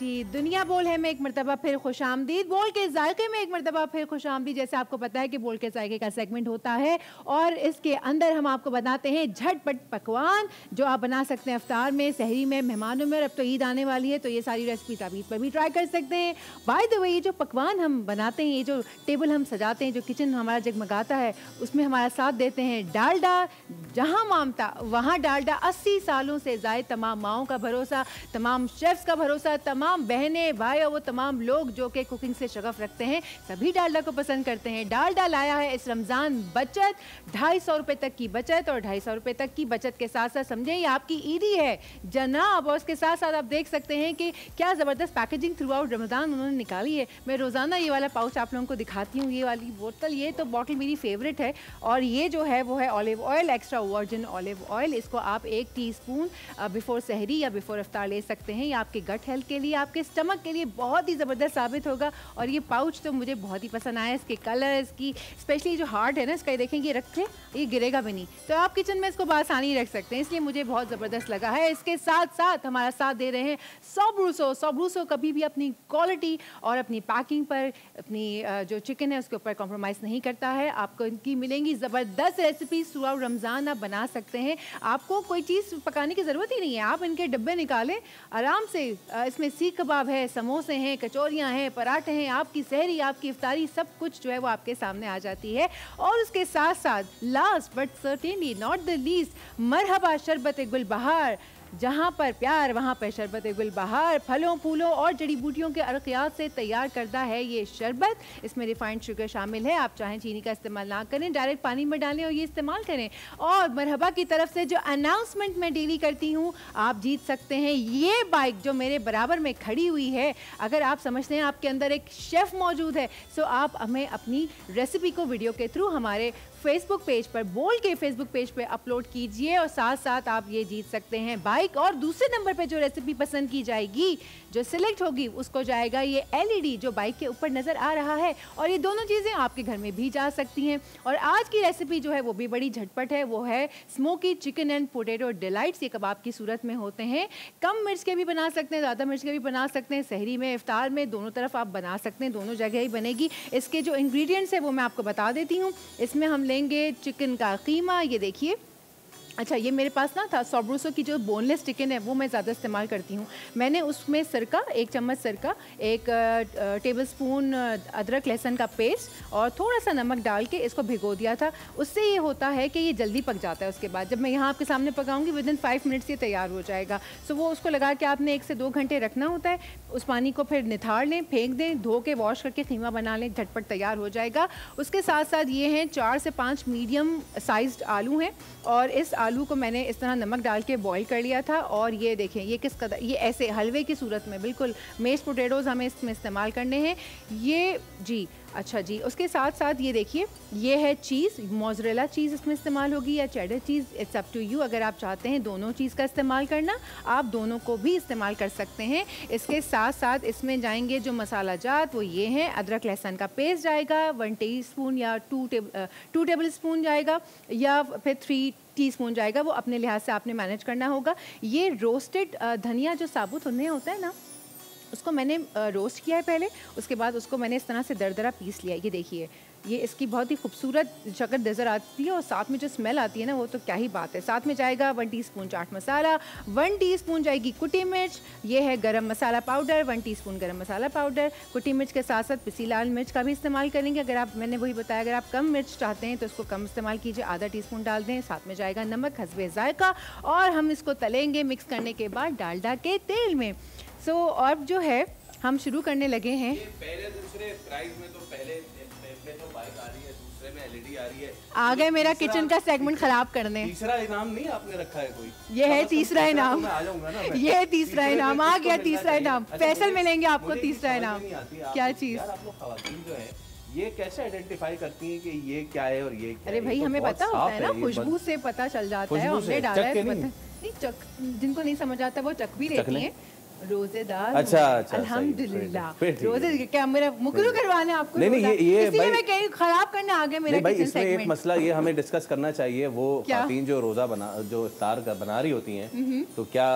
जी, दुनिया बोल है में एक मरतबा फिर खुशामदीद। बोल के जायके में एक मरतबा फिर खुशामदीद। जैसे आपको पता है कि बोल के जायके का सेगमेंट होता है और इसके अंदर हम आपको बताते हैं झटपट पकवान जो आप बना सकते हैं इफ्तार में, सहरी में, मेहमानों में। और अब तो ईद आने वाली है तो ये सारी रेसिपी आप ईद पर भी ट्राई कर सकते हैं। बाय द वे, ये जो पकवान हम बनाते हैं, ये जो टेबल हम सजाते हैं, जो किचन हमारा जगमगाता है, उसमें हमारा साथ देते हैं डालडा। जहाँ मामता वहाँ डालडा। 80 सालों से ज़ायद तमाम माओं का भरोसा, तमाम शेफ्स का भरोसा, तमाम बहनें भाई और वो तमाम लोग जो कि कुकिंग से शगफ रखते हैं, सभी डालडा को पसंद करते हैं। डालडा लाया है इस रमज़ान बचत, 250 रुपये तक की बचत। और 250 रुपये तक की बचत के साथ साथ समझें ये आपकी ईदी है जनाब। और उसके साथ साथ आप देख सकते हैं कि क्या ज़बरदस्त पैकेजिंग थ्रू आउट रमज़ान उन्होंने निकाली है। मैं रोज़ाना ये वाला पाउच आप लोगों को दिखाती हूँ, ये वाली बोतल। ये तो बॉटल मेरी फेवरेट है। और ये जो है वो है olive oil, extra virgin olive oil. इसको आप 1 टीस्पून बिफोर सहरी या बिफोर इफ्तार ले सकते हैं। ये आपके गट हेल्थ के लिए, आपके स्टमक के लिए बहुत ही ज़बरदस्त साबित होगा। और ये पाउच तो मुझे बहुत ही पसंद आया, इसके कलर, इसकी स्पेशली जो हार्ट है ना इसका, ये देखेंगे रखें ये गिरेगा भी नहीं, तो आप किचन में इसको बआसानी रख सकते हैं, इसलिए मुझे बहुत ज़बरदस्त लगा है। इसके साथ साथ हमारा साथ दे रहे हैं सोब्रूसो। सोब्रूसो कभी भी अपनी क्वालिटी और अपनी पैकिंग पर, अपनी जो चिकन है उसके ऊपर कॉम्प्रोमाइज़ नहीं करता है। आपको इनकी मिलेंगी ज़बरदस्त रेसिपीज थ्रू आउट रमज़ान, आप बना सकते हैं। आपको कोई चीज़ पकाने की ज़रूरत ही नहीं है, आप इनके डब्बे निकालें आराम से। इसमें सीख कबाब है, समोसे हैं, कचौरियाँ हैं, पराठे हैं, आपकी सहरी, आपकी इफ्तारी, सब कुछ जो है वो आपके सामने आ जाती है। और उसके साथ साथ last but certainly not the least, मरहबा शरबत गुल बहार। जहाँ पर प्यार वहाँ पर शरबत गुल बहार। फलों, फूलों और जड़ी बूटियों के अरकियात से तैयार करता है ये शरबत। इसमें रिफाइंड शुगर शामिल है। आप चाहें चीनी का इस्तेमाल ना करें, डायरेक्ट पानी में डालें और ये इस्तेमाल करें। और मरहबा की तरफ से जो अनाउंसमेंट मैं डेली करती हूँ, आप जीत सकते हैं ये बाइक जो मेरे बराबर में खड़ी हुई है। अगर आप समझते हैं आपके अंदर एक शेफ़ मौजूद है, तो आप हमें अपनी रेसिपी को वीडियो के थ्रू हमारे फेसबुक पेज पर, बोल के फेसबुक पेज पे अपलोड कीजिए और साथ साथ आप ये जीत सकते हैं बाइक। और दूसरे नंबर पे जो रेसिपी पसंद की जाएगी, जो सिलेक्ट होगी, उसको जाएगा ये LED जो बाइक के ऊपर नज़र आ रहा है। और ये दोनों चीज़ें आपके घर में भी जा सकती हैं। और आज की रेसिपी जो है वो भी बड़ी झटपट है, वो है smoky chicken and potato delights. ये कबाब की सूरत में होते हैं, कम मिर्च के भी बना सकते हैं, ज़्यादा मिर्च के भी बना सकते हैं। सहरी में, इफ्तार में, दोनों तरफ आप बना सकते हैं, दोनों जगह ही बनेगी। इसके जो इंग्रेडिएंट्स है वो मैं आपको बता देती हूँ। इसमें हम लेंगे चिकन का कीमा, ये देखिए। अच्छा, ये मेरे पास ना था सोब्रूसो की जो बोनलेस चिकन है वो मैं ज़्यादा इस्तेमाल करती हूँ। मैंने उसमें सिरका, 1 चम्मच सिरका, 1 टेबलस्पून अदरक लहसुन का पेस्ट और थोड़ा सा नमक डाल के इसको भिगो दिया था। उससे ये होता है कि ये जल्दी पक जाता है। उसके बाद जब मैं यहाँ आपके सामने पकाऊंगी, विदिन 5 मिनट्स ये तैयार हो जाएगा। सो वो उसको लगा के आपने 1 से 2 घंटे रखना होता है। उस पानी को फिर निथाड़ लें, फेंक दें, धो के वॉश करके कीमा बना लें, झटपट तैयार हो जाएगा। उसके साथ साथ ये हैं 4 से 5 मीडियम साइज्ड आलू हैं और इस आलू को मैंने इस तरह नमक डाल के बॉईल कर लिया था। और ये देखें ये किस कदर, ये ऐसे हलवे की सूरत में बिल्कुल मेश पोटैटोज़ हमें इसमें इस्तेमाल करने हैं ये जी। अच्छा जी, उसके साथ साथ ये देखिए, ये है चीज़, मोज़रेला चीज़ इसमें इस्तेमाल होगी या cheddar cheese, it's up to you. अगर आप चाहते हैं दोनों चीज़ का इस्तेमाल करना, आप दोनों को भी इस्तेमाल कर सकते हैं। इसके साथ साथ इसमें जाएंगे जो मसाला जात, वो ये हैं। अदरक लहसुन का पेस्ट जाएगा 1 टीस्पून या 2 टेबल स्पून जाएगा, या फिर 3 टीस्पून जाएगा, वो अपने लिहाज से आपने मैनेज करना होगा। ये रोस्टेड धनिया जो साबुत धनिया होता है ना, उसको मैंने रोस्ट किया है पहले, उसके बाद उसको मैंने इस तरह से दरदरा पीस लिया है। ये देखिए, ये इसकी बहुत ही खूबसूरत शक्ल नज़र आती है और साथ में जो स्मेल आती है ना, वो तो क्या ही बात है। साथ में जाएगा 1 टीस्पून चाट मसाला, 1 टीस्पून जाएगी कुटी मिर्च, ये है गरम मसाला पाउडर, 1 टीस्पून गरम मसाला पाउडर। कुटी मिर्च के साथ साथ पिसी लाल मिर्च का भी इस्तेमाल करेंगे। अगर आप, मैंने वही बताया, अगर आप कम मिर्च चाहते हैं तो इसको कम इस्तेमाल कीजिए, आधा टीस्पून डाल दें। साथ में जाएगा नमक हस्बे जायका और हम इसको तलेंगे मिक्स करने के बाद डालडा के तेल में। सो अब जो है हम शुरू करने लगे हैं। पहले दूसरे प्राइस में तो पहले तो बाइक आ रही है, दूसरे में LED आ रही है। आ गए मेरा किचन का सेगमेंट खराब करने। तीसरा इनाम नहीं आपने रखा है कोई? ये है तीसरा इनाम, ये है तीसरा इनाम, आ गया तीसरा इनाम। फैसल मिलेंगे आपको तीसरा इनाम। क्या चीज? आप लोग खवातीन जो है ये कैसे आइडेंटिफाई करती हैं कि ये क्या है और ये क्या? अरे भाई हमें पता होता है ना, खुशबू से पता चल जाता है। हमने डाला है, पता नहीं, चक जिनको नहीं समझ आता वो चक भी लेती हैं। रोजेदार, अच्छा अल्हम्दुलिल्लाह। रोजे क्या मेरा मुकरू करवाने आपको? नहीं ये इसलिए मैं कहीं खराब करने आ गए मेरा किचन सेगमेंट। एक मसला ये हमें डिस्कस करना चाहिए, वो खातून जो रोजा जो इफ्तार बना रही होती हैं, तो क्या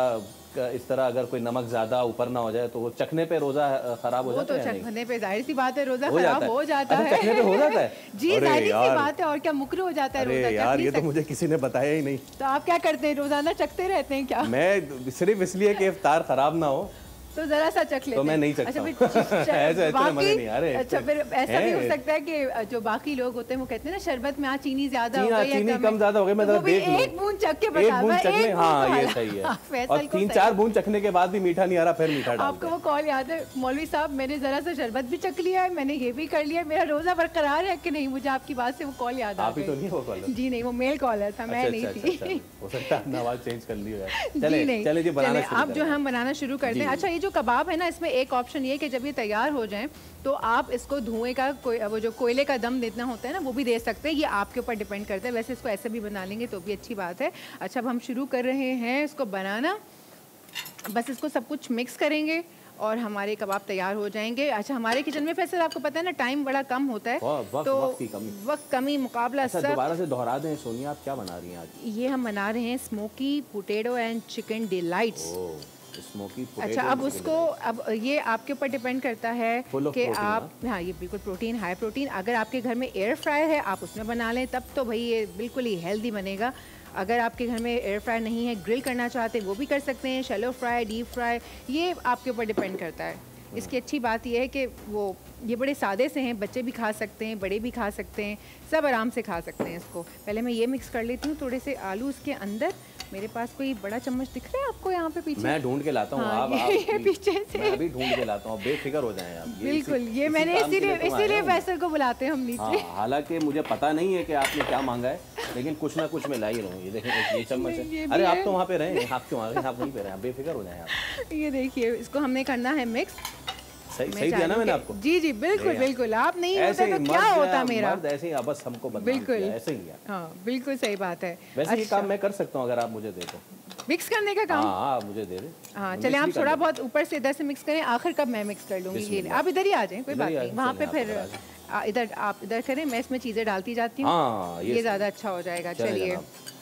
इस तरह अगर कोई नमक ज्यादा ऊपर ना हो जाए तो वो चखने पे रोजा खराब हो जाता है? वो तो चखने पे जाहिर सी बात है रोजा खराब हो जाता है। चखने पे हो जाता है जी, जाहिर सी बात है। और क्या मुकरू हो जाता है रोजा? यार ये तो मुझे किसी ने बताया ही नहीं। तो आप क्या करते हैं, रोजाना चखते रहते हैं क्या? मैं सिर्फ इसलिए कि इफ्तार खराब ना हो तो जरा सा चख लेते तो मैं नहीं चखता। अच्छा, ऐसे मजे नहीं आ रहे। अच्छा, फिर ऐसा भी हो सकता है कि जो बाकी लोग होते हैं वो कहते हैं ना शरबत में चीनी ज्यादा हो गई, चीनी कम ज्यादा हो गई, मैं जरा देख लूं। एक बूंद चख के बता, हाँ ये सही है। और 3-4 बूंद चखने के बाद भी मीठा नहीं आ रहा, फिर मीठा डाल। आपको वो कॉल याद है, मौलवी साहब मैंने जरा सा शरबत भी चख लिया है, मैंने ये भी कर लिया, मेरा रोजा बरकरार है कि नहीं? मुझे आपकी बात से वो कॉल याद आ गई। तो नहीं वो कॉल? जी नहीं, वो मेल कॉलर था, मैं नहीं थी। हो सकता है आवाज चेंज कर ली हो। चले जी बनाना शुरू अब जो हम बनाना शुरू करते हैं। अच्छा, ये जो कबाब है ना, इसमें एक ऑप्शन ये कि जब ये तैयार हो जाएं तो आप इसको धुएं का वो जो कोयले का दम देना होता है ना, वो भी दे सकते हैं। ये आपके ऊपर डिपेंड करता है। वैसे इसको ऐसे भी बना लेंगे तो भी अच्छी बात है। अच्छा, अब हम शुरू कर रहे हैं इसको बनाना। बस इसको सब कुछ मिक्स करेंगे और हमारे कबाब तैयार हो जाएंगे। अच्छा, हमारे किचन में फैसल आपको पता है ना, टाइम बड़ा कम होता है, तो वक्त कमी मुकाबला सब। दोबारा से दोहरा दें सोनिया, आप क्या बना रही हैं आज? ये हम बना रहे हैं smoky potato and chicken delights. अच्छा, अब उसको अब ये आपके ऊपर डिपेंड करता है कि आप, हाँ ये बिल्कुल प्रोटीन, हाई प्रोटीन। अगर आपके घर में एयर फ्रायर है आप उसमें बना लें, तब तो भाई ये बिल्कुल ही हेल्दी बनेगा। अगर आपके घर में एयर फ्रायर नहीं है, ग्रिल करना चाहते हैं, वो भी कर सकते हैं। शैलो फ्राई, डीप फ्राई, ये आपके ऊपर डिपेंड करता है। इसकी अच्छी बात यह है कि वो ये बड़े सादे से हैं, बच्चे भी खा सकते हैं, बड़े भी खा सकते हैं, सब आराम से खा सकते हैं इसको। पहले मैं ये मिक्स कर लेती हूँ थोड़े से आलू इसके अंदर। मेरे पास कोई बड़ा चम्मच दिख रहा है आपको यहाँ पे पीछे? मैं ढूंढ के लाता हूँ। हाँ, आप पीछे से मैं अभी ढूंढ के लाता हूँ, बेफिक्र हो जाएं आप। बिल्कुल, ये मैंने इसीलिए फैसल को बुलाते हैं हम नीचे। हालांकि मुझे पता नहीं है कि आपने क्या मांगा है, लेकिन कुछ ना कुछ मैं ला ही रहूँ। ये देखें, ये चम्मच है। अरे आप तो वहाँ पे रहे, आप क्यों आ गए? आप वहीं पे रहे, बेफिक्र हो जाएं आप। ये देखिए, इसको हमने करना है मिक्स। सही दिया ना मैंने आपको? जी जी बिल्कुल बिल्कुल। आप नहीं होता तो क्या होता मेरा? ऐसे ही बस हमको बिल्कुल ऐसे ही। हाँ बिल्कुल सही बात है। वैसे ये काम मैं कर सकता हूँ अगर आप मुझे दे दो। मिक्स करने का काम? हाँ मुझे दे दे। हाँ चले, आप थोड़ा बहुत ऊपर से इधर से मिक्स करें, आखिर कब मैं मिक्स कर लूँगी। ये आप इधर ही आ जाएं, कोई बात नहीं। वहाँ पे फिर इधर आप इधर करें, मैं इसमें चीज़ें डालती जाती हूँ, ये ज़्यादा अच्छा हो जाएगा। चलिए,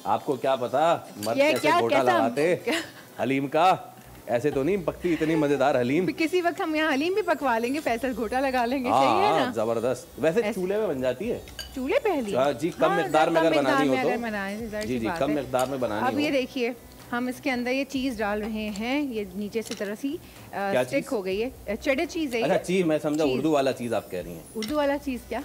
आपको क्या पता मर्द कैसे गोटा लगाते हलीम का, ऐसे तो नहीं पकती इतनी मजेदार हलीम। किसी वक्त हम यहाँ हलीम भी पकवा लेंगे, फैसल घोटा लगा लेंगे। सही है ना? जबरदस्त। वैसे चूल्हे में बन जाती है? चूल्हे पहले जी, कम मिकदार में अगर बनानी हो तो जी कम मिकदार में बनानी हो। अब ये देखिए, हम इसके अंदर ये चीज डाल रहे हैं। ये नीचे से तरह सी स्टिक हो गई है, चेडर चीज है। अच्छा चीज, मैं समझा उर्दू वाला चीज आप कह रही हैं। उर्दू वाला चीज क्या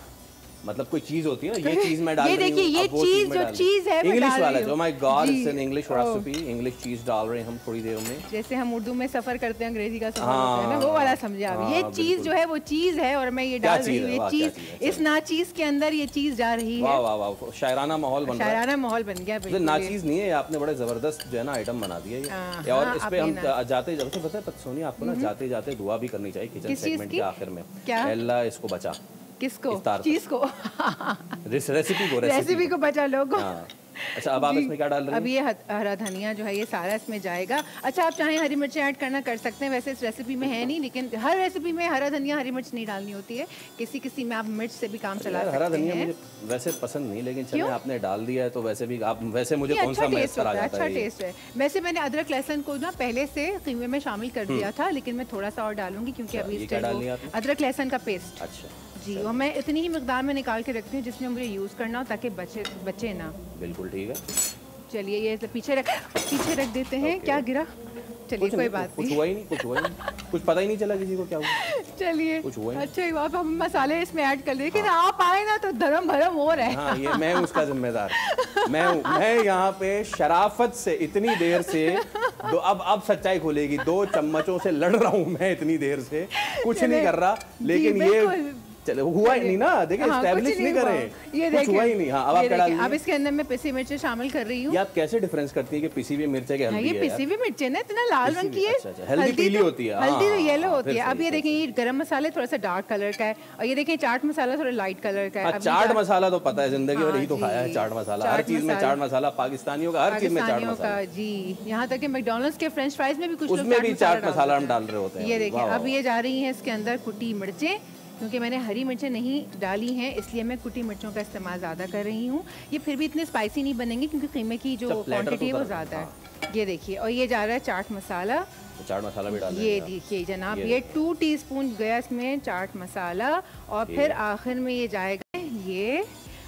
मतलब? कोई चीज होती है ना, ये चीज मैं डाल रही हूं। ये देखिए, ये चीज जो चीज है इंग्लिश वाला, जो my God it's an English recipe. English चीज डाल रहे हैं हम थोड़ी देर में, जैसे हम उर्दू में सफर करते हैं, अंग्रेजी का सफर होता है ना, वो वाला समझे आप। ये चीज जो है वो चीज है और मैं ये डाल रही हूँ। ये चीज, इस नाचीज के अंदर ये चीज जा रही है। वाह वाह वाह, शायराना माहौल बन रहा है। शायराना माहौल बन गया। बिल्कुल नाचीज नहीं है, आपने बड़े जबरदस्त जो है ना आइटम बना दिया ये। और इस पे हम जाते जाते, पता है सोनिया आपको ना, जाते जाते दुआ भी करनी चाहिए किचन सेगमेंट के आखिर में। अल्लाह इसको बचा। किसको? चीज को? रेसिपी को बचा लोगों। अच्छा, अब आप इसमें क्या डाल रहे हैं? अब ये हरा धनिया जो है ये सारा इसमें जाएगा। अच्छा, आप चाहें हरी मिर्चें ऐड करना कर सकते हैं, वैसे इस रेसिपी में है नहीं, लेकिन हर रेसिपी में हरा धनिया हरी मिर्च नहीं डालनी होती है। किसी किसी में आप मिर्च से भी काम चला सकते हैं। हरा धनिया मुझे वैसे पसंद नहीं, लेकिन चलिए आपने डाल दिया है तो वैसे भी आप, वैसे मुझे कौन सा मैसर आ जाता है। अच्छा टेस्ट है। वैसे मैंने अदरक लहसुन को ना पहले से कीमे में शामिल कर दिया था, लेकिन मैं थोड़ा सा और डालूंगी क्योंकि अभी अदरक लहसुन का पेस्ट। अच्छा जी, और मैं इतनी ही मिकदार में निकाल के रखती हूँ जिसमें मुझे यूज़ करना हो, ताकि बचे ना। बिल्कुल ठीक है। चलिए, ये पीछे रख देते हैं। क्या गिरा? चलिए कोई बात नहीं, कुछ हुआ ही नहीं, कुछ पता ही नहीं चला किसी को क्या हुआ। चलिए अच्छा, आप हम मसाले इसमें ऐड कर लेकिन आप आए ना तो धर्म भरम हो रहा है। हाँ, ये मैं हूँ उसका जिम्मेदार। मैं यहाँ पे शराफत से इतनी देर से अब सच्चाई खुलेगी, 2 चम्मचों से लड़ रहा हूँ मैं इतनी देर से, कुछ नहीं कर रहा, लेकिन ये चलो हुआ ही नहीं ना। देखिए एस्टैब्लिश नहीं करें, ये कुछ हुआ ही नहीं। हाँ, अब आप क्या डाल रही हैं? अब इसके अंदर मैं पिसी मिर्चें शामिल कर रही हूँ। ये आप कैसे डिफरेंस करती है कि पिसी हुई मिर्च है कि हल्दी है? ये पिसी हुई मिर्च है ना, इतना लाल रंग की है। हल्दी पीली होती है, हल्दी तो येलो होती है। अब ये देखिए, ये गरम मसाले थोड़ा सा डार्क कलर का है, और ये देखिए चाट मसाला थोड़ा लाइट कलर का है। चाट मसाला तो पता है, जिंदगी में यही तो खाया है चाट मसाला। हर चीज में चाट मसाला, पाकिस्तानियों का हर चीज में चाट मसाला। जी, यहाँ तक कि मैकडॉनल्ड्स के फ्रेंच फ्राइज में भी कुछ उसमें भी चाट मसाला हम डाल रहे होते हैं। ये देखिए, अब ये जा रही है इसके अंदर कुटी मिर्चें। क्योंकि मैंने हरी मिर्चें नहीं डाली हैं, इसलिए मैं कुटी मिर्चों का इस्तेमाल ज़्यादा कर रही हूँ। ये फिर भी इतने स्पाइसी नहीं बनेंगे क्योंकि कीमे की जो क्वांटिटी है वो ज़्यादा है। ये देखिए, और ये जा रहा है चाट मसाला। तो चाट मसाला भी डाल ये देखिए जनाब, ये 2 टीस्पून गया इसमें चाट मसाला, और फिर आखिर में ये जाएगा ये,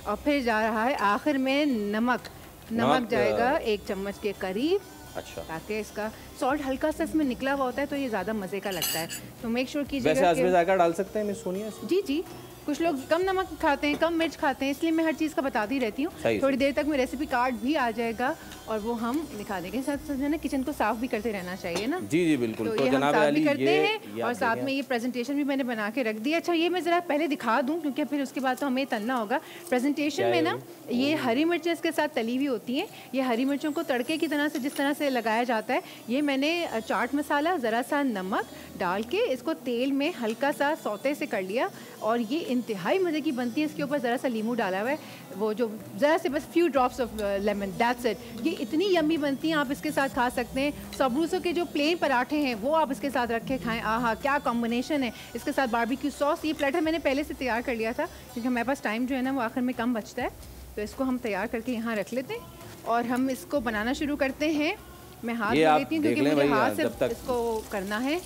और फिर जा रहा है आखिर में नमक जाएगा 1 चम्मच के करीब। अच्छा, ताकि इसका सॉल्ट हल्का सा इसमें निकला हुआ होता है तो ये ज़्यादा मज़े का लगता है। तो मेक श्योर कीजिएगा। वैसे आजमे जायका डाल सकते हैं मिस सोनिया? जी जी, कुछ लोग कम नमक खाते हैं, कम मिर्च खाते हैं, इसलिए मैं हर चीज़ का बताती रहती हूँ। थोड़ी देर तक में रेसिपी कार्ड भी आ जाएगा और वो हम दिखा देंगे। साथ साथ ना किचन को साफ भी करते रहना चाहिए ना। जी जी बिल्कुल। तो ये हम साफ भी करते हैं और साथ में ये प्रेजेंटेशन भी मैंने बना के रख दिया। अच्छा, ये मैं ज़रा पहले दिखा दूँ क्योंकि फिर उसके बाद तो हमें तलना होगा। प्रेजेंटेशन में ना ये हरी मिर्चें इसके साथ तली हुई होती हैं। ये हरी मिर्चों को तड़के की तरह से जिस तरह से लगाया जाता है, ये मैंने चाट मसाला, ज़रा सा नमक डाल के इसको तेल में हल्का सा सौते से कर लिया और ये इंतहाई मज़े की बनती है। इसके ऊपर ज़रा सा लीमू डाला हुआ है, वो जो ज़रा से बस few drops of lemon, that's it. ये इतनी यम्मी बनती हैं, आप इसके साथ खा सकते हैं। सबरूसों के जो प्लेन पराठे हैं वो आप इसके साथ रख के खाएँ। आहा, क्या कॉम्बिनेशन है। इसके साथ बारबेक्यू सॉस। ये प्लेटर मैंने पहले से तैयार कर लिया था क्योंकि हमारे पास टाइम जो है ना वो आखिर में कम बचता है, तो इसको हम तैयार करके यहाँ रख लेते हैं और हम इसको बनाना शुरू करते हैं। मैं हाथ धो लेती हूँ क्योंकि मुझे हाथ से इसको करना है।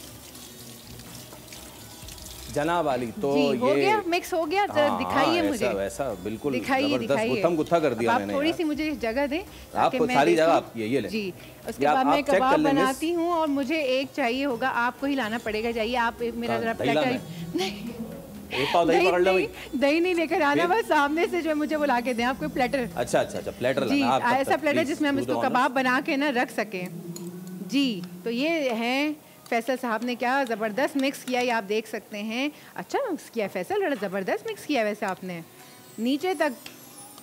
जना वाली तो जी, हो गया, मिक्स हो गया। जरा दिखाइए मुझे। वैसा बिल्कुल दिखाइए, गुत्थम गुत्था कर दिया मैंने। थोड़ी सी मुझे जगह दें आपको सारी जगह आपकी है, ये ले जी। उसके बाद मैं कबाब बनाती हूँ और मुझे एक चाहिए होगा, आपको ही लाना पड़ेगा। जाइए आप मेरा जरा प्लेटर। दही नहीं लेकर आना, बस सामने से जो है मुझे बुला के दें। आपको प्लेटर। अच्छा, प्लेटर जी, ऐसा प्लेटर जिसमें हम इसको कबाब बना के ना रख सकें। जी, तो ये है फैसल साहब ने क्या ज़बरदस्त मिक्स किया, ये आप देख सकते हैं। अच्छा मिक्स किया फैसल, बड़ा ज़बरदस्त मिक्स किया वैसे आपने नीचे तक।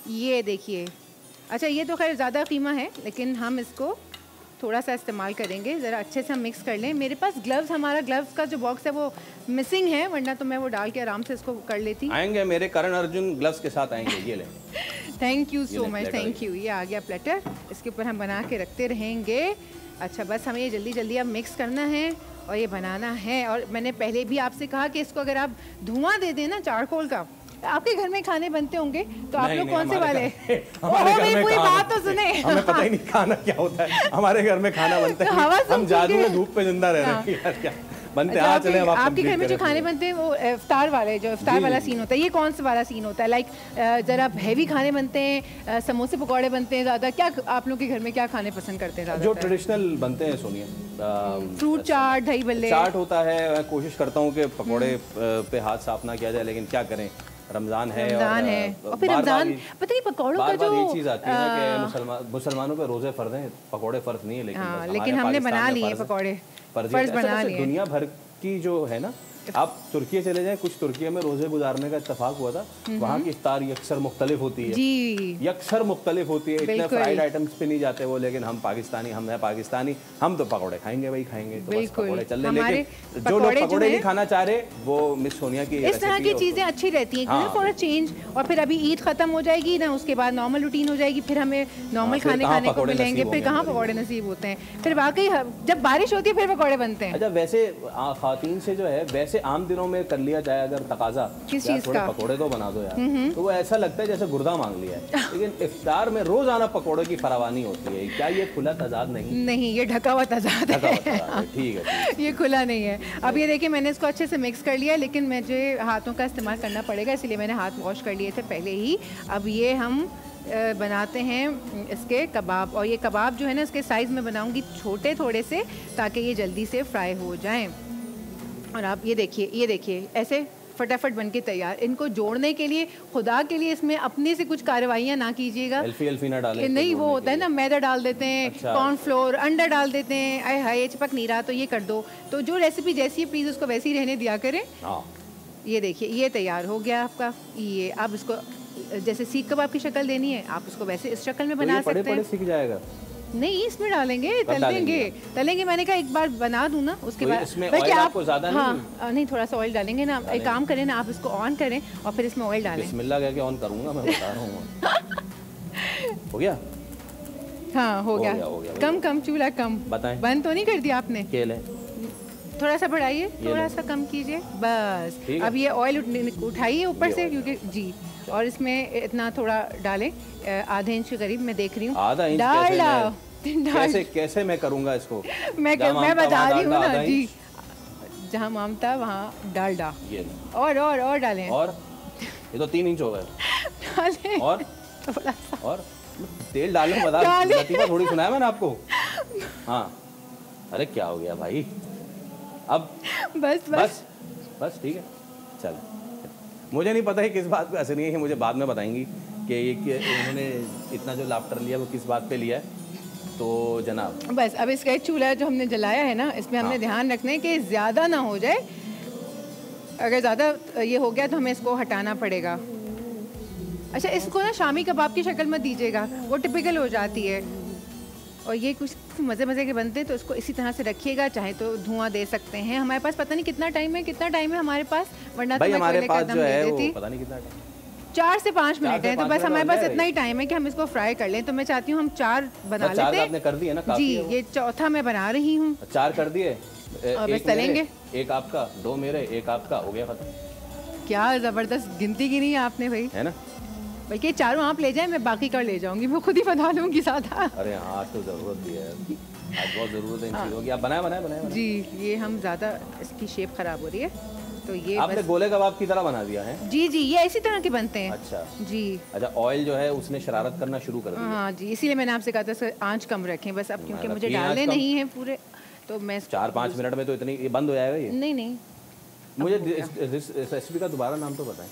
ये देखिए, अच्छा ये तो खैर ज़्यादा कीमा है लेकिन हम इसको थोड़ा सा इस्तेमाल करेंगे। ज़रा अच्छे से हम मिक्स कर लें। मेरे पास ग्लव्स, हमारा ग्लव्स का जो बॉक्स है वो मिसिंग है, वरना तो मैं वो डाल के आराम से इसको कर लेती। आएंगे मेरे करण अर्जुन ग्लव्स के साथ आएंगे। ये ले। Thank you so much, thank you. ये आ गया प्लेटर, इसके ऊपर हम बना के रखते रहेंगे। अच्छा, बस हमें ये जल्दी जल्दी अब मिक्स करना है और ये बनाना है। और मैंने पहले भी आपसे कहा कि इसको अगर आप धुआं दे दें ना चारकोल का, आपके घर में खाने बनते होंगे तो आप लोग कौन से वाले? हमारे घर में पूरी बात तो सुने। हमें पता ही नहीं खाना क्या होता है। हमारे घर में खाना बनता है, हम जादू में धूप पे जिंदा रह रहे हैं। क्या बनते हैं? चले अब आपके घर में जो खाने बनते हैं वो इफ्तार वाले, जो इफ्तार वाला सीन होता है, ये कौन सा वाला सीन होता है? लाइक जरा हैवी खाने बनते हैं, समोसे पकौड़े बनते हैं ज़्यादा? क्या आप लोग के घर में क्या खाने पसंद करते हैं ज़्यादा? जो ट्रेडिशनल बनते हैं सोनिया, फ्रूट चाट, दही बल्ले चाट होता है। मैं कोशिश करता हूँ कि पकौड़े पे हाथ साफ ना किया जाए, लेकिन क्या करें, रमज़ान है और फिर रमज़ान पता नहीं पकौड़ों का जो ये चीज़ आती है ना कि मुसलमानों के रोज़े फ़र्ज़ हैं, पकौड़े फ़र्ज़ नहीं है। लेकिन हमने बना लिए पकौड़े, फ़र्ज़ बना लिए। दुनिया भर की जो है ना, आप तुर्की चले जाएं, कुछ तुर्की में रोजे गुजारने का इत्तेफाक हुआ था। वहाँ की इफ्तार यकसर मुख्तलिफ होती है जी, यकसर मुख्तलिफ होती है। इतने फ्राइड आइटम्स पे नहीं जाते वो, लेकिन हम पाकिस्तानी, हम है पाकिस्तानी, हम तो पकौड़े खाएंगे, वही खाएंगे। तो बस पकौड़े चल रहे, लेकिन जो लोग पकौड़े नहीं खाना चाह रहे वो मिस सोनिया की इस तरह की चीज़ें अच्छी रहती हैं फॉर अ चेंज। और फिर अभी ईद खत्म हो जाएगी ना, उसके बाद नॉर्मल रूटीन हो जाएगी, फिर हमें नॉर्मल खाने को मिलेंगे। फिर कहाँ पकौड़े नसीब होते हैं? फिर वाकई जब बारिश होती है फिर पकौड़े बनते हैं। अच्छा, वैसे खातून से जो है, वैसे आम दिनों में कर लिया जाए अगर तकाजा, किस चीज का? पकोड़े तो बना दो यार, तो वो ऐसा लगता है जैसे गुर्दा मांग लिया है। लेकिन इफ्तार में रोजाना पकोड़े की फरावानी होती है। क्या ये खुला तजाद नहीं? नहीं, ये ढका हुआ तजाद है। ठीक है, ये खुला नहीं है। अब ये देखिए, मैंने इसको अच्छे से मिक्स कर लिया, लेकिन मुझे हाथों का इस्तेमाल करना पड़ेगा, इसलिए मैंने हाथ वॉश कर लिए थे पहले ही। अब ये हम बनाते हैं इसके कबाब, और ये कबाब जो है ना, इसके साइज़ में बनाऊंगी छोटे थोड़े से, ताकि ये जल्दी से फ्राई हो जाएं। और आप ये देखिए ऐसे फटाफट बन के तैयार। इनको जोड़ने के लिए, खुदा के लिए इसमें अपने से कुछ कार्रवाइयाँ ना कीजिएगा। एल्फी ना डालें, नहीं, वो होता है ना, मैदा डाल देते हैं, कॉर्नफ्लोर, अंडा डाल देते हैं, आय हाय चिपक नहीं रहा, तो ये कर दो। तो जो रेसिपी जैसी है प्लीज़ उसको वैसे ही रहने दिया करें। ये देखिए, ये तैयार हो गया आपका। ये आप इसको जैसे सीख कबाब की शक्ल देनी है, आप उसको वैसे इस शक्ल में बना सकते हैं। सीख जाएगा? नहीं, इसमें डालेंगे, तलेंगे। मैंने कहा एक बार बना दूं ना, उसके बाद बल्कि आपको ज़्यादा नहीं, थोड़ा सा ऑयल डालेंगे ना। एक काम करें ना, आप इसको ऑन करें और फिर इसमें ऑयल डालें। बिस्मिल्लाह कह के ऑन करूंगा, मैं बता रहा हूँ। हो गया? हाँ, हो गया। कम चूल्हा कम। बताएं, बंद तो नहीं कर दिया आपने? केले थोड़ा सा बढ़ाइए, थोड़ा सा कम कीजिए बस। अब ये ऑयल उठाइए ऊपर से, क्योंकि जी, और इसमें इतना थोड़ा डालें, आधे इंच के करीब मैं देख रही हूँ। आधा इंच डाल कैसे कैसे मैं करूँगा इसको? मैं बता रही हूँ ना जी, जहाँ मामता वहाँ डालडा। ये और डालें। और ये तो 3 इंच हो गए। डालें और थोड़ा सा और तेल डालो, बता लतीफ़ा थोड़ी सुनाया मैंने आपको। हाँ, अरे क्या हो गया भाई? अब बस ठीक है, चल। मुझे नहीं पता है किस बात पे हंस रही है, मुझे बाद में बताएंगी कि इन्होंने इतना जो लाफ्टर लिया वो किस बात पे लिया है। तो जनाब बस अब इसका एक चूल्हा जो हमने जलाया है ना, इसमें हमने ध्यान रखना है कि ज़्यादा ना हो जाए। अगर ज़्यादा ये हो गया तो हमें इसको हटाना पड़ेगा। अच्छा, इसको ना शामी कबाब की शक्ल में दीजिएगा, वो टिपिकल हो जाती है। और ये कुछ मज़े के बनते हैं, तो इसको इसी तरह से रखिएगा। चाहे तो धुआं दे सकते हैं। हमारे पास पता नहीं कितना टाइम है हमारे पास, वरना भाई तो मैं हमारे कोयले का पास दम जो दे है वो देती। पता नहीं कितना टाइम, 4 से 5 मिनट है, तो बस हमारे पास इतना ही ही टाइम है कि हम इसको फ्राई कर लें। तो मैं चाहती हूँ हम 4 बना लेते हैं। आपने कर दिए ना, जी, ये चौथा मैं बना रही हूँ। 4 कर दिए, बस तलेंगे। एक आपका, 2 मेरे, एक आपका, हो गया खत्म। क्या ज़बरदस्त गिनती की नहीं है आपने भाई, है ना? बल्कि 4 आप ले जाएं, मैं बाकी कर ले जाऊंगी, मैं खुद ही बना लूंगी ज़्यादा। अरे हाँ, आज तो ज़रूरत भी है, आज बहुत ज़रूरत है इन चीज़ों की। आप बनाए जी, ये हम ज़्यादा, इसकी शेप ख़राब हो रही है, तो ये आपने बस गोले कबाब की तरह बना दिया है। जी, ये इसी तरह के बनते हैं। अच्छा जी, अच्छा, ऑयल जो है उसने शरारत करना शुरू कर दिया। हाँ जी, इसीलिए मैंने आपसे कहा था सर आँच कम रखें बस। अब क्योंकि मुझे रखिए आँच डालने कम। नहीं है पूरे, तो मैं 4-5 मिनट में तो इतनी ये बंद हो जाएगा ये। नहीं मुझे इस रेसिपी का दोबारा नाम तो बताएं।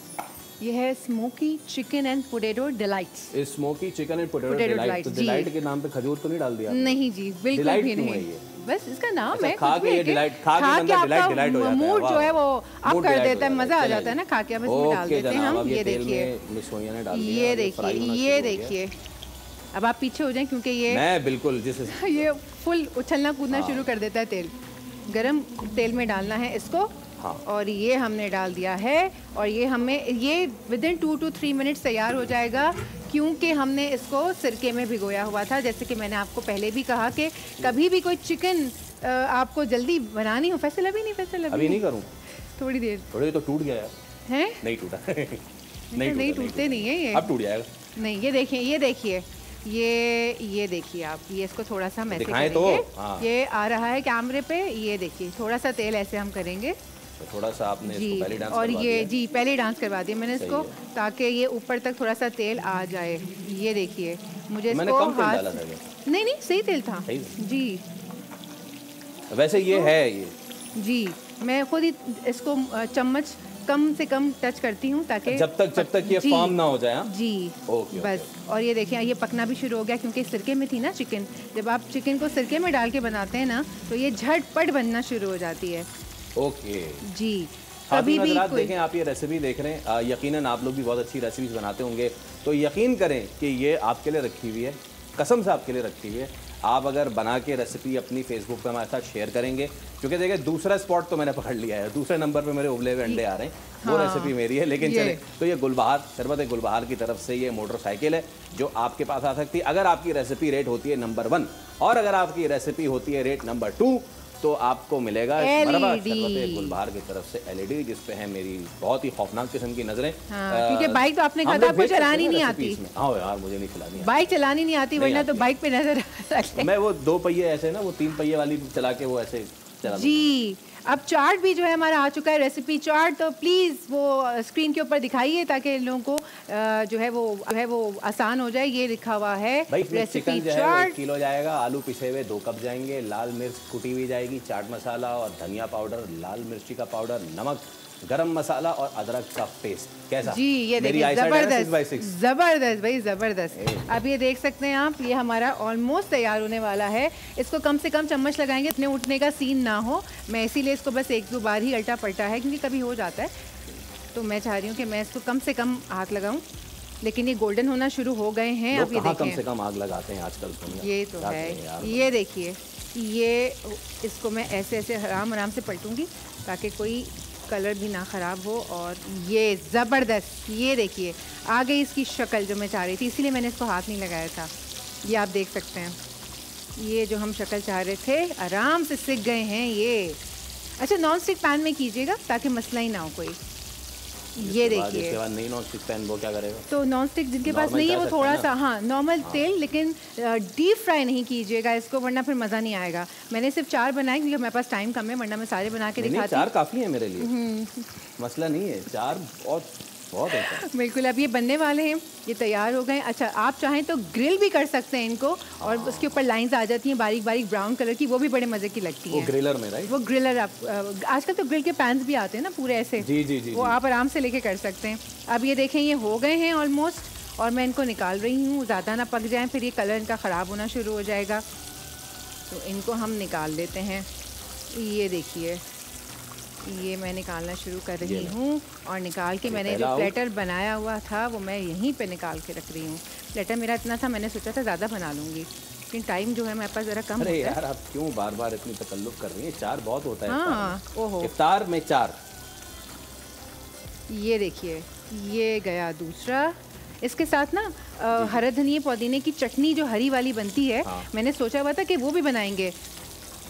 ये है smoky chicken and potato delights. Smoky chicken and potato Potato delight. delight, तो जी। डिलाइट के नाम पे खजूर तो नहीं डाल दिया आपने? नहीं जी, बिल्कुल Delight भी क्यों है नहीं, ये? बस इसका नाम अच्छा, है। खा के ये डिलाइट, खा के बंदा डिलाइट हो जाता है। मूड जो है वो आप मूड कर डिलाइट देता है, हो मजा आ चलें जाता है ना खा के। अब इसमें ओके डाल देते हैं जनाब, हम। अब ये तेल देखिए, में मिस सोइया ने डाल दिया, ये और देखिए, फ्राई होना ये शुरू हो गया। देखिए। अब आप पीछे हो जाएं क्योंकि ये मैं बिल्कुल जिस ये फुल उछलना कूदना शुरू कर देता है तेल। गरम तेल में डालना है इसको। हाँ। और ये हमने डाल दिया है, और ये हमें ये विदिन 2 to 3 मिनट्स तैयार हो जाएगा, क्योंकि हमने इसको सिरके में भिगोया हुआ था। जैसे कि मैंने आपको पहले भी कहा कि कभी भी कोई चिकन आपको जल्दी बनानी हो, फैसल अभी नहीं करूँ, थोड़ी देर थोड़ी तो टूट गया है, नहीं टूटा नहीं टूटते नहीं है ये, अब टूट जाएगा। नहीं। ये देखिए ये देखिए आप, ये इसको थोड़ा सा मैसे दिखाएं करेंगे तो, हाँ। ये आ रहा है कैमरे पे, ये देखिए थोड़ा सा तेल ऐसे हम करेंगे तो थोड़ा सा आपने जी। इसको पहले डांस और करवा ये दिया। जी पहले डांस करवा दिया मैंने सही इसको, है। ताकि ये ऊपर तक थोड़ा सा तेल आ जाए। ये देखिए, मुझे मैंने इसको कम तेल हाथ डाला था क्या? नहीं सही तेल था सही? जी वैसे ये है ये जी। मैं खुद ही इसको चम्मच कम से कम टच करती हूँ, ताकि जब तक ये जी। फॉर्म ना हो जाए। हाँ? जी ओके, बस। और ये देखिए, ये पकना भी शुरू हो गया, क्योंकि सिरके में थी ना चिकन। जब आप चिकन को सिरके में डाल के बनाते हैं ना, तो ये झटपट बनना शुरू हो जाती है। ओके जी, कभी कभी भी कोई देखें, आप ये रेसिपी देख रहे हैं, यकीनन आप लोग भी बहुत अच्छी रेसिपीज बनाते होंगे, तो यकीन करें कि ये आपके लिए रखी हुई है, कसम से आपके लिए रखी हुई है। आप अगर बना के रेसिपी अपनी फेसबुक पे हमारे साथ शेयर करेंगे, क्योंकि देखिए दूसरा स्पॉट तो मैंने पकड़ लिया है, दूसरे नंबर पे मेरे उबले हुए अंडे आ रहे हैं, वो हाँ, रेसिपी मेरी है। लेकिन ये। चले, तो ये गुलबहार शरबत गुलबहार की तरफ से ये मोटरसाइकिल है जो आपके पास आ सकती है अगर आपकी रेसिपी रेट होती है नंबर 1, और अगर आपकी रेसिपी होती है रेट नंबर 2, तो आपको मिलेगा मरहबा शरबत गुलबहार की तरफ से LED, जिस पे है मेरी बहुत ही खौफनाक किस्म की नजरें। हाँ, क्योंकि बाइक तो आपने कहा था आपको चलानी नहीं आती। हाँ यार, मुझे नहीं चलानी आती। बाइक चलानी नहीं आती, वरना तो बाइक पे नजर रख ले। मैं वो 2 पहिए ऐसे ना, वो 3 पहिए वाली चला के वो ऐसे चला जी। अब चार्ट भी जो है हमारा आ चुका है, रेसिपी चार्ट, तो प्लीज़ वो स्क्रीन के ऊपर दिखाइए, ताकि लोगों को जो है वो आसान हो जाए। ये लिखा हुआ है भाई, इसमें रेसिपी चिकन जो है वो 1 चार्ट। किलो जाएगा, आलू पिसे हुए 2 कप जाएंगे, लाल मिर्च कुटी हुई जाएगी, चाट मसाला और धनिया पाउडर, लाल मिर्ची का पाउडर, नमक, गरम मसाला और अदरक का पेस्ट। कैसा? जी, ये मेरी देखिए, eyesight है ना जबरदस्त 6x6। जबरदस्त भाई, जबरदस्त। अब ये देख सकते हैं आप, ये हमारा ऑलमोस्ट तैयार होने वाला है। इसको कम से कम चम्मच लगाएंगे, इतने उठने का सीन ना हो। मैं इसीलिए इसको बस 1-2 बार ही अल्टा पलटा है, क्योंकि कभी हो जाता है, तो मैं चाह रही हूँ कि मैं इसको कम से कम हाथ लगाऊं। लेकिन ये गोल्डन होना शुरू हो गए हैं। अब ये कहाँ कम देखें, से कम आग लगाते हैं आजकल दुनिया। ये तो क्या है। करें यार। ये देखिए, ये इसको मैं ऐसे ऐसे आराम से पलटूंगी, ताकि कोई कलर भी ना ख़राब हो। और ये ज़बरदस्त, ये देखिए आ गई इसकी शक्ल जो मैं चाह रही थी, इसीलिए मैंने इसको हाथ नहीं लगाया था। ये आप देख सकते हैं, ये जो हम शक्ल चाह रहे थे आराम से सिक गए हैं ये। अच्छा, नॉन स्टिक पैन में कीजिएगा, ताकि मसला ही ना हो कोई। ये देखिए। इसके बाद नहीं नॉन स्टिक पैन वो क्या करेगा? तो नॉन स्टिक जिनके पास Normal नहीं है चल वो सकता थोड़ा है ना? सा, हाँ नॉर्मल तेल, लेकिन डीप फ्राई नहीं कीजिएगा इसको, वरना फिर मज़ा नहीं आएगा। मैंने सिर्फ 4 बनाए क्योंकि मेरे पास टाइम कम है, वरना मैं सारे बना के नहीं, दिखाती। 4 काफ़ी है मेरे लिए, मसला नहीं है, 4 बहुत बहुत होता है। बिल्कुल। अब ये बनने वाले हैं, ये तैयार हो गए। अच्छा, आप चाहें तो ग्रिल भी कर सकते हैं इनको, और उसके ऊपर लाइंस आ जाती हैं बारीक बारीक ब्राउन कलर की, वो भी बड़े मज़े की लगती वो हैं। ग्रिलर में, राइट? वो ग्रिलर आप आजकल तो ग्रिल के पैन्स भी आते हैं ना पूरे ऐसे, जी जी जी वो आप आराम से लेके कर सकते हैं। अब ये देखें ये हो गए हैं ऑलमोस्ट, और मैं इनको निकाल रही हूँ, ज़्यादा ना पक जाएं फिर ये कलर इनका ख़राब होना शुरू हो जाएगा। तो इनको हम निकाल लेते हैं। ये देखिए, ये मैं निकालना शुरू कर रही हूँ, और निकाल के मैंने जो प्लेटर बनाया हुआ था वो मैं यहीं पे निकाल के रख रही हूँ। प्लेटर मेरा इतना था, मैंने सोचा था ज़्यादा बना लूँगी, लेकिन टाइम जो है मेरे पास ज़रा कम होता अरे है। यार, आप क्यों बार बार इतनी तकल्लुफ़ कर रही हैं? 4 बहुत होता है। हाँ, ओहो। इफ्तार में 4। ये देखिए, ये गया दूसरा। इसके साथ ना हरा धनिया पुदीने की चटनी जो हरी वाली बनती है, मैंने सोचा हुआ था कि वो भी बनाएंगे,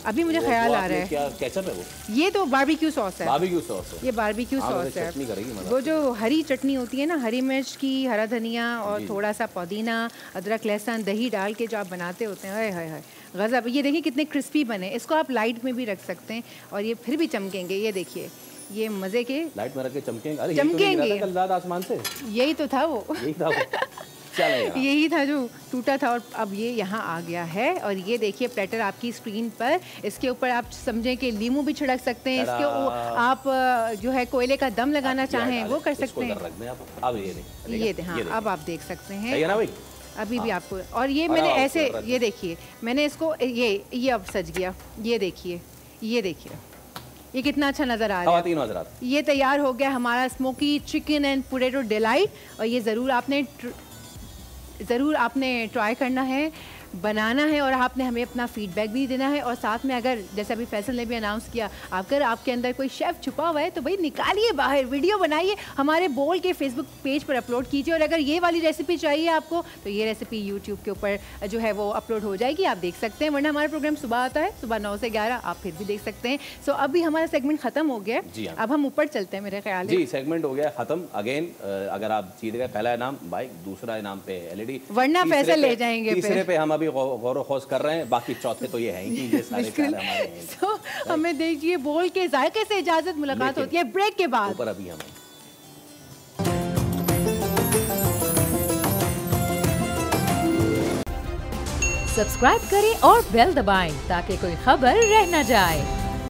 अभी मुझे ख्याल आ रहा है। क्या केचप है वो? ये तो बारबेक्यू सॉस है। बारबेक्यू सॉस है। ये बारबेक्यू हाँ, सॉस मतलब चटनी करेगी है। मज़ा। वो जो हरी चटनी होती है ना, हरी मिर्च की, हरा धनिया और थोड़ा सा पुदीना, अदरक, लहसुन, दही डाल के जो आप बनाते होते हैं, हाय हाय हाय गज़ब। ये देखिए कितने क्रिस्पी बने। इसको आप लाइट में भी रख सकते हैं और ये फिर भी चमकेंगे। ये देखिए, ये मज़े के लाइट में रख के चमकेंगे। अरे चमकेंगे। कल रात आसमान से यही तो था वो। यही था वो। चलेगा। यही था जो टूटा था, और अब ये यहाँ आ गया है। और ये देखिए प्लेटर आपकी स्क्रीन पर, इसके ऊपर आप समझें कि लीमू भी छिड़क सकते हैं, इसके आप जो है कोयले का दम लगाना चाहें वो कर सकते हैं। रख दें आप। अब ये हाँ, अब आप देख सकते हैं। है ना भाई? अभी भी आपको, और ये मैंने ऐसे, ये देखिए मैंने इसको, ये अब सज गया। ये देखिए, ये देखिए, ये कितना अच्छा नज़र आ रहा है। 3 हज़रात। ये तैयार हो गया हमारा smoky chicken and potato delight. और ये ज़रूर आपने ट्राई करना है, बनाना है, और आपने हमें अपना फीडबैक भी देना है। और साथ में अगर जैसे अभी फैसल ने भी अनाउंस किया, अगर आपके अंदर कोई शेफ़ छुपा हुआ है तो भाई निकालिए बाहर, वीडियो बनाइए, हमारे बोल के फेसबुक पेज पर अपलोड कीजिए। और अगर ये वाली रेसिपी चाहिए आपको तो ये रेसिपी यूट्यूब के ऊपर जो है वो अपलोड हो जाएगी, आप देख सकते हैं। वरना हमारा प्रोग्राम सुबह आता है, सुबह 9 से 11, आप फिर भी देख सकते हैं। सो अभी हमारा सेगमेंट ख़त्म हो गया, अब हम ऊपर चलते हैं मेरे ख्याल जी। सेगमेंट हो गया ख़त्म। अगेन अगर आप जीत गए पहला इनाम बाइक, दूसरा इनाम पे LED, वरना फैसल ले जाएंगे। तीसरे पे हम अभी गौर खोज कर रहे हैं, बाकी चौथे तो ये है ही कि ये सारे ख्याल हमारे हैं। तो हमें देखिए बोल के जायके से इजाजत, मुलाकात होती है ब्रेक के बाद। ऊपर अभी हमें सब्सक्राइब करें और बेल दबाएं ताकि कोई खबर रह न जाए।